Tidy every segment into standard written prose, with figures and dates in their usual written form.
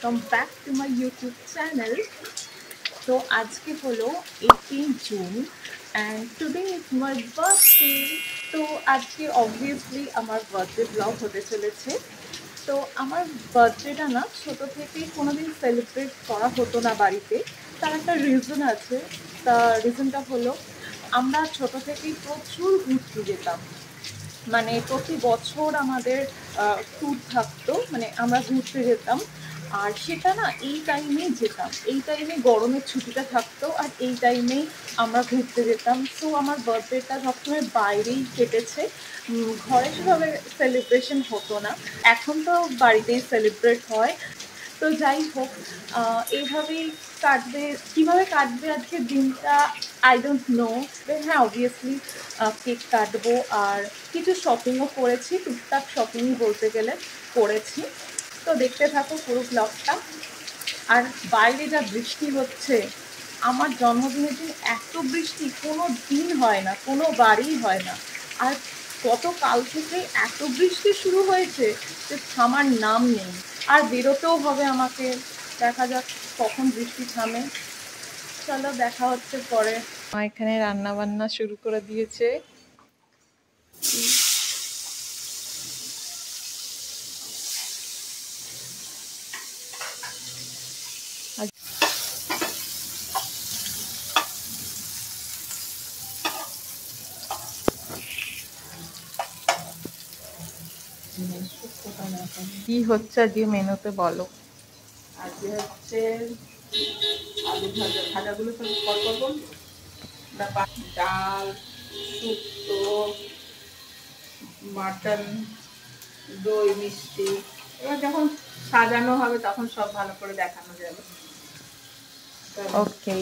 Welcome back to my YouTube channel. তো আজকে হলো 18 June and today is my birthday. তো আজকে অবভিয়াসলি আমার বার্থডে ব্লগ হতে চলেছে। তো আমার বার্থডেটা না ছোটো থেকেই কোনোদিন সেলিব্রেট করা হতো না বাড়িতে। তার একটা রিজন আছে। তা রিজনটা হলো আমরা ছোটো থেকেই প্রচুর ঘুরতে যেতাম। মানে প্রতি বছর আমাদের ট্যুর থাকতো, মানে আমরা ঘুরতে যেতাম। আর সেটা না এই টাইমেই যেতাম, এই টাইমে গরমের ছুটিটা থাকতো আর এই টাইমেই আমরা ঘুরতে যেতাম। সো আমার বার্থডেটা সবসময় বাইরেই কেটেছে, ঘরে সেভাবে সেলিব্রেশন হতো না। এখন তো বাড়িতেই সেলিব্রেট হয়। তো যাই হোক, এইভাবেই কাটবে। কীভাবে কাটবে আজকের দিনটা আই ডোন্ট নো। হ্যাঁ, অবভিয়াসলি কেক কাটবো আর কিছু শপিংও করেছি, টুকটাক শপিংই বলতে গেলে করেছি। তো দেখতে থাকো পুরো ব্লগটা। আর বাইরে যা বৃষ্টি হচ্ছে, আমার জন্মদিনের দিন এত বৃষ্টি কোনো দিন হয় না, কোনো বারই হয় না। আর গতকাল থেকে এত বৃষ্টি শুরু হয়েছে যে থামার নাম নেই। আর বেরোতেও হবে আমাকে, দেখা যাক কখন বৃষ্টি থামে। চলো দেখা হচ্ছে পরে। এখানে রান্না বান্না শুরু করে দিয়েছে। কি হচ্ছে আজকে মেনুতে বলো? আজকে হচ্ছে আলু ভাজা, ভাজাগুলো সব পর করবো। ডাল, শুক্তো, মাটন, দই মিষ্টি। এবার যখন সাজানো হবে তখন সব ভালো করে দেখানো যাবে। ওকে,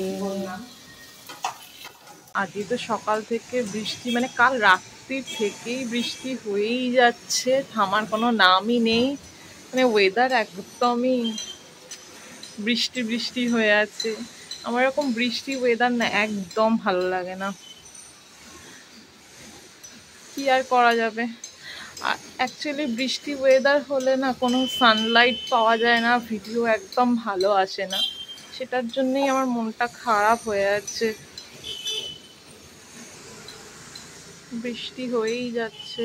আজকে তো সকাল থেকে বৃষ্টি, মানে কাল রাত্রির থেকেই বৃষ্টি হয়েই যাচ্ছে, থামার কোনো নামই নেই। মানে ওয়েদার একদমই বৃষ্টি বৃষ্টি হয়ে আছে। আমার এরকম বৃষ্টি ওয়েদার না একদম ভালো লাগে না। কি আর করা যাবে। অ্যাকচুয়ালি বৃষ্টি ওয়েদার হলে না কোনো সানলাইট পাওয়া যায় না, ভিডিও একদম ভালো আসে না। সেটার জন্যই আমার মনটা খারাপ হয়ে যাচ্ছে। বৃষ্টি হয়েই যাচ্ছে।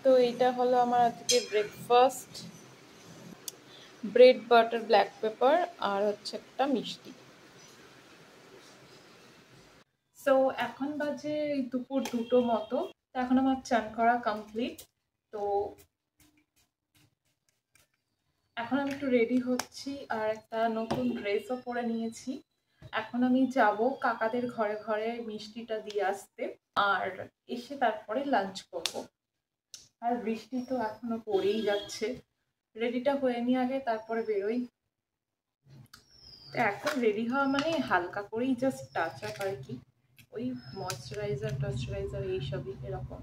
তো এইটা হলো আমার আজকে breakfast, bread butter black pepper আর হচ্ছে একটা মিষ্টি। সো এখন বাজে দুপুর 2টো মতো। তো এখন আমার চান করা কমপ্লিট। তো এখন আমি একটু রেডি হচ্ছি আর একটা নতুন ড্রেসও পরে নিয়েছি। এখন আমি যাব কাকাদের ঘরে ঘরে মিষ্টিটা দিয়ে আসতে, আর এসে তারপরে লাঞ্চ করব। আর বৃষ্টি তো এখনো পড়েই যাচ্ছে। রেডিটা হয়ে নি আগে, তারপরে বেরোই। তো এখন রেডি হওয়া মানে হালকা করেই জাস্ট টাচ আপ আর কি, ওই ময়শ্চারাইজার এইসবই এরকম।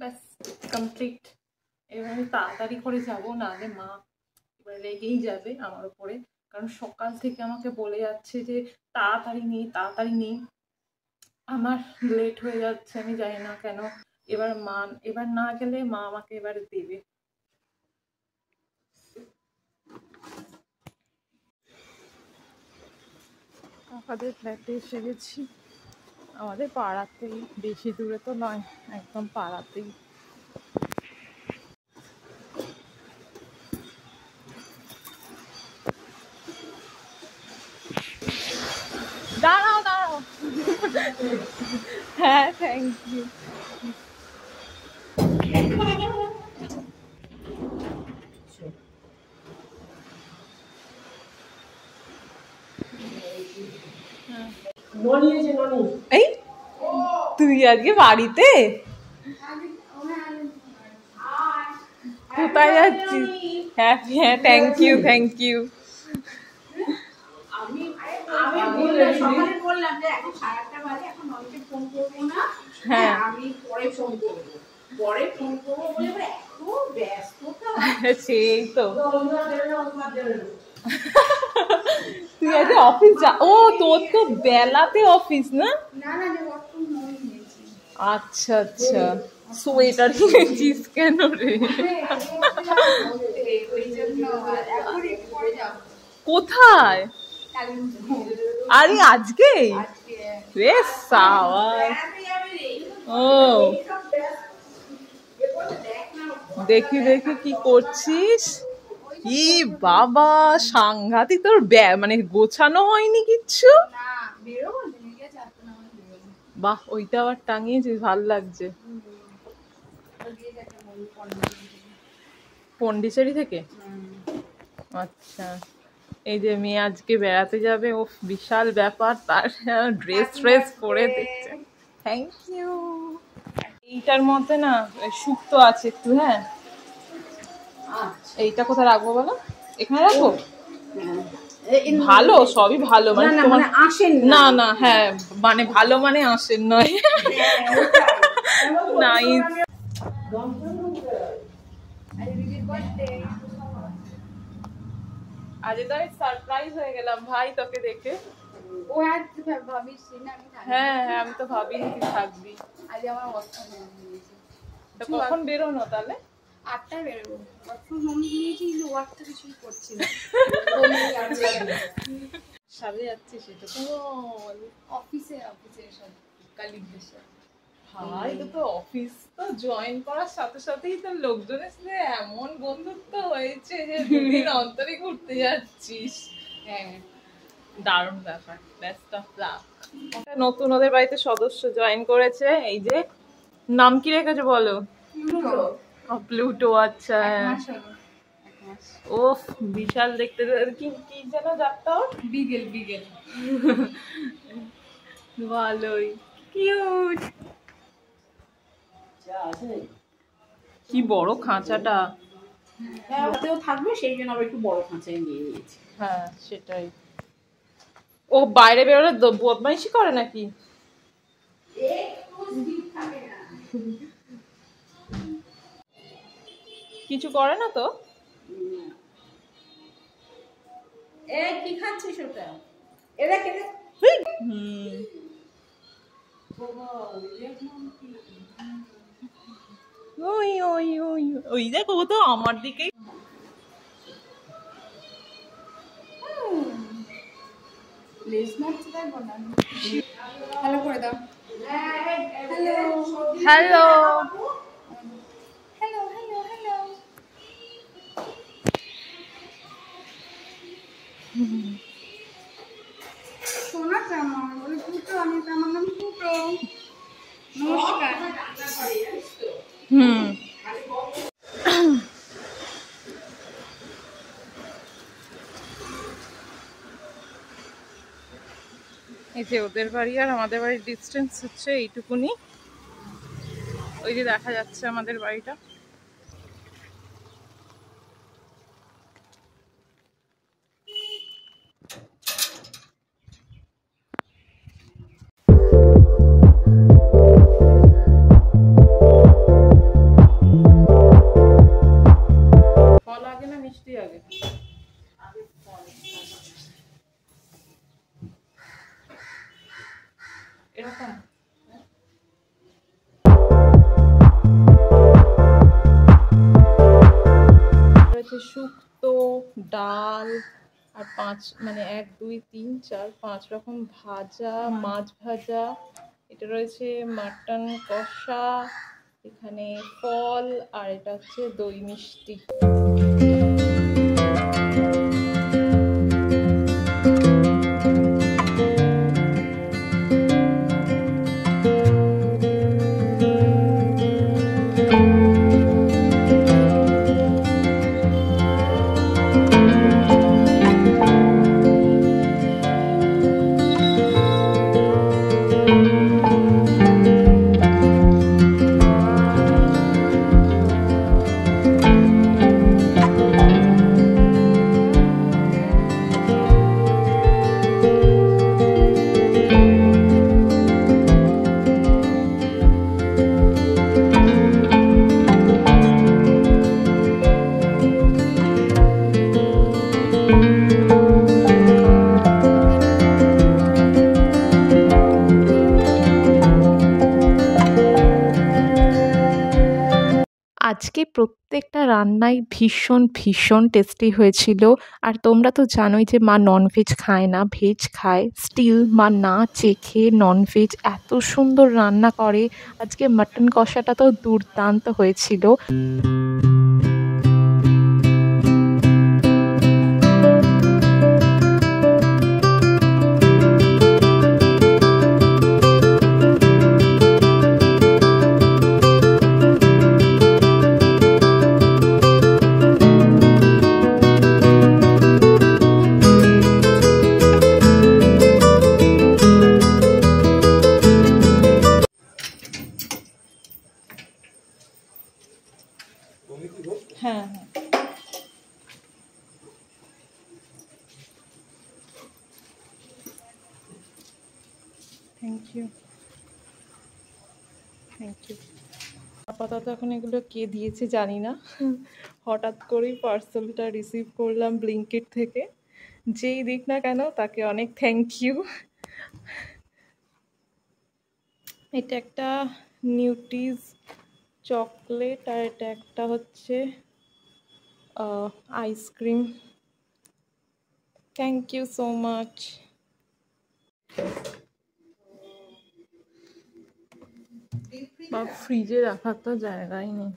ব্যাস কমপ্লিট। এবার আমি তাড়াতাড়ি করে যাবো, নাহলে মা এবার রেগেই যাবে আমার উপরে। কারণ সকাল থেকে আমাকে বলে যাচ্ছে যে তাড়াতাড়ি নেই তাড়াতাড়ি নেই। আমার লেট হয়ে যাচ্ছে, আমি জানি না কেন। এবার না গেলে মা আমাকে এবার দেবে। কাকাদের ফ্ল্যাটে এসে গেছি, আমাদের পাড়াতেই, বেশি দূরে তো নয়, একদম পাড়াতেই। দাঁড়াও দাঁড়াও। হ্যাঁ, থ্যাংক ইউ। এই তুই আজকে বাড়িতে কোথায় যাচ্ছিস? হ্যাঁ হ্যাঁ, থ্যাংক ইউ থ্যাংক ইউ। হ্যাঁ সেই তো। তুই আজকে অফিস যা? ও তোর তো বেলাতে অফিস না? আচ্ছা আচ্ছা, সোয়েটার কিনেছিস কেন রে? কোথায়? আরে আজকে রে সাবাস। ও দেখি দেখি কি করছিস? কি বাবা সাংঘাতিক তোর মানে গোছানো হয়নি কিচ্ছু। বাহ, ওইটা আবার টাঙিয়েছিস, ভাল লাগছে। পন্ডিচেরি থেকে? আচ্ছা, এই যে মেয়ে আজকে বেড়াতে যাবে, ও বিশাল ব্যাপার, তার ড্রেস পরে দেখছে। Thank you. এইটার মধ্যে না শুক্তো আছে একটু। হ্যাঁ, এইটা কোথায় রাখবো বলো? এখানে রাখবো? ভালো, সবই ভালো, মানে তোমার আসেন না? না হ্যাঁ, মানে ভালো মানে আসেন নয়। নাইস। আজকে তো আমি সারপ্রাইজ হয়ে গেলাম ভাই তোকে দেখে। হ্যাঁ হ্যাঁ, আমি তো ভাবিনি তুই থাকবি। কখন বেরোনো তাহলে? 8টায় বেরোবো। নিয়েছি কিন্তু ওয়ার্ক তো কিছুই করছি না। সাথে যাচ্ছি সেটা তো অফিসে সব কালিগদের সাথে। ভাই তো অফিস তো জয়েন করার সাথে সাথেই তো লোকজনের সাথে এমন বন্ধুত্ব হয়েছে যে দুদিন অন্তরে ঘুরতে যাচ্ছিস। হ্যাঁ, দারুণ ব্যাপার। Best of luck. নতুন ওদের বাড়িতে সদস্য জয়েন করেছে। এই যে নাম কি রেখেছো বলো? প্লুটো। আচ্ছা, ও বিশাল দেখতে। কি কি যেন জাতটা? বিগেল। ভালোই, কিউট। কি বড় খাঁচাটা। হ্যাঁ, ওতেও থাকবে, সেই জন্য আবার একটু বড় খাঁচায় নিয়ে নিয়েছি। হ্যাঁ সেটাই। ও বাইরে বেরোলে বদমাইশি করে নাকি? কিছু করে না তো? কি খাচ্ছিস ওটা? এরা কেটে। ওই ওই ওই ওই দেখো, ও তো আমার দিকেই। ভালো করে দাও। হ্যালো। শোনা কেমন বলে? দুটো, আমি তো, আমার নাম দুটো। নমস্কার। এই যে ওদের বাড়ি আর আমাদের বাড়ির ডিস্টেন্স হচ্ছে এইটুকুনি। ওই যে দেখা যাচ্ছে আমাদের বাড়িটা। ফল আগে না মিষ্টি আগে? এরকম শুক্তো, ডাল আর 5 মানে 1 2 3 4 5 রকম ভাজা, মাছ ভাজা। এটা রয়েছে মাটন কষা, এখানে ফল, আর এটা হচ্ছে দই মিষ্টি। আজকে প্রত্যেকটা রান্নাই ভীষণ ভীষণ টেস্টি হয়েছিল। আর তোমরা তো জানোই যে মা ননভেজ খায় না, ভেজ খায়। স্টিল মা না চেখে ননভেজ এত সুন্দর রান্না করে। আজকে মাটন কষাটা তো দুর্দান্ত হয়েছিল। হ্যাঁ হ্যাঁ, থ্যাংক ইউ থ্যাংক ইউ। আপাতত এখন এগুলো কে দিয়েছে জানি না, হঠাৎ করেই পার্সেলটা রিসিভ করলাম ব্লিঙ্কিট থেকে। যেই দিক না কেন তাকে অনেক থ্যাংক ইউ। এটা একটা নিউটিজ চকলেট আর এটা একটা হচ্ছে ice cream. Thank you so much. বা ফ্রিজে রাখার তো জায়গাই নেই।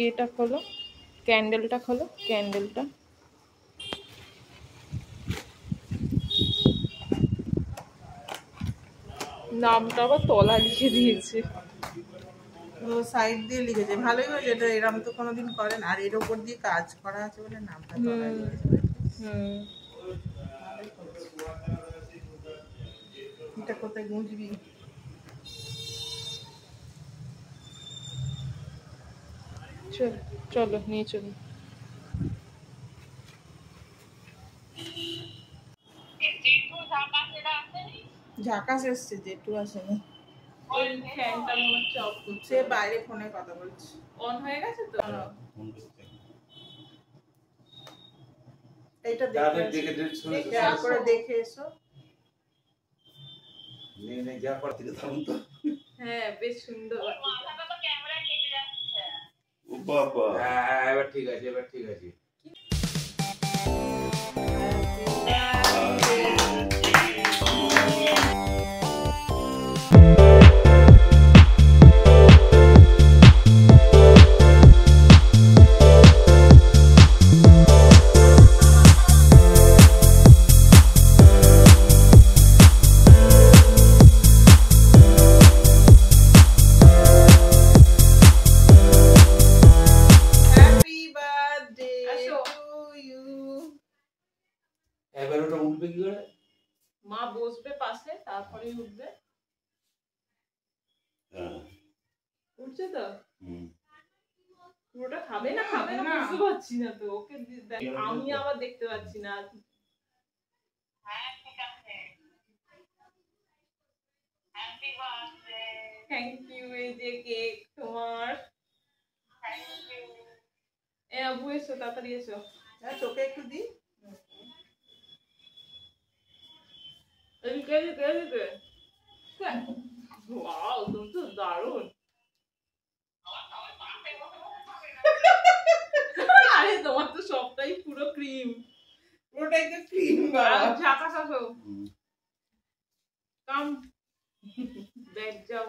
এটা খোলো, ক্যান্ডেলটা খোলো, ক্যান্ডেলটা। নামটা আবার তলা লিখে দিয়েছে। ও সাইড দিয়ে লিখেছে, ভালোই হয়েছে। এটা এরকম তো কোনোদিন করেন, আর এর উপর দিয়ে কাজ করা আছে বলে নামটা তলায় লিখেছে। এটা কোথায় গুঁজবি? চলো নিয়ে চলো। ঝাকাস এসছে, জেঠু আসেনি। সে বাইরে ফোনে কথা বলছে। অন হয়ে গেছে তো? এটা দেখে খেয়াল করে দেখে এসো। হ্যাঁ বেশ সুন্দর। বাবা এবার ঠিক আছে, এবার ঠিক আছে। এবার ওটা উঠবে কি করে? মা বসবে পাশে, তারপরেই উঠবে। উঠছে তো? পুরোটা খাবে না, খাবে না বুঝতে পারছি না তো। ওকে আমি আবার দেখতে পাচ্ছি না। Thank you. এই যে কেক তোমার। এ আবু এসো, তাড়াতাড়ি এসো। চোখে একটু দি। এদিকে এদিকে এদিকে। ওয়াও, তুমি তো দারুণ। আরে তোমার তো সবটাই পুরো ক্রিম। পুরোটাই তো ক্রিম। ঝাঁকাস আসো। কাম ব্যাগ যাও।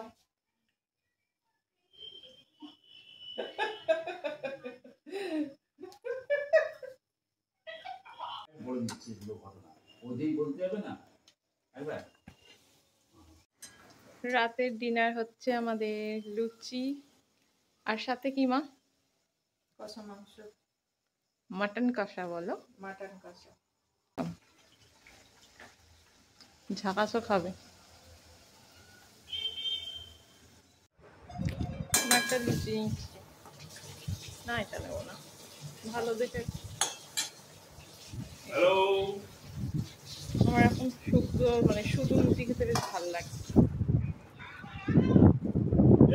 রাতের ডিনার হচ্ছে আমাদের লুচি আর সাথে কি মা? কষা মাংস, মাটন কষা বলো। মাটন কষা। ঝাঁকাশও খাবে। একটা লুচি না, এটা নেবো না, ভালো দেখে। হ্যালো, আমার এখন শুক্তো মানে শুধু লুচি খেতে বেশ ভালো লাগে।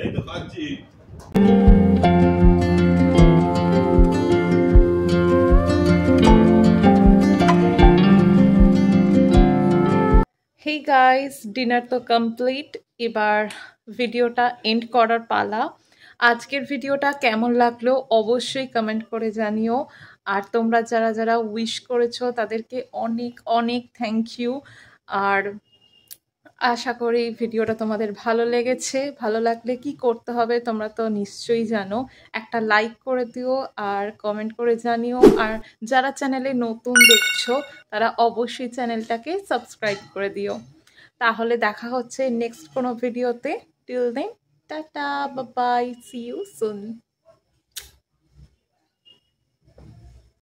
এই তো খাচ্ছি। হেই গাইস, ডিনার তো কমপ্লিট, এবার ভিডিওটা এন্ড করার পালা। আজকের ভিডিওটা কেমন লাগলো অবশ্যই কমেন্ট করে জানিও। আর তোমরা যারা যারা উইশ করেছো তাদেরকে অনেক অনেক থ্যাংক ইউ। আর আশা করি ভিডিওটা তোমাদের ভালো লেগেছে। ভালো লাগলে কি করতে হবে তোমরা তো নিশ্চয়ই জানো, একটা লাইক করে দিও আর কমেন্ট করে জানিও। আর যারা চ্যানেলে নতুন দেখছো তারা অবশ্যই চ্যানেলটাকে সাবস্ক্রাইব করে দিও। তাহলে দেখা হচ্ছে নেক্সট কোনো ভিডিওতে। Till then tata, bye bye, see you soon.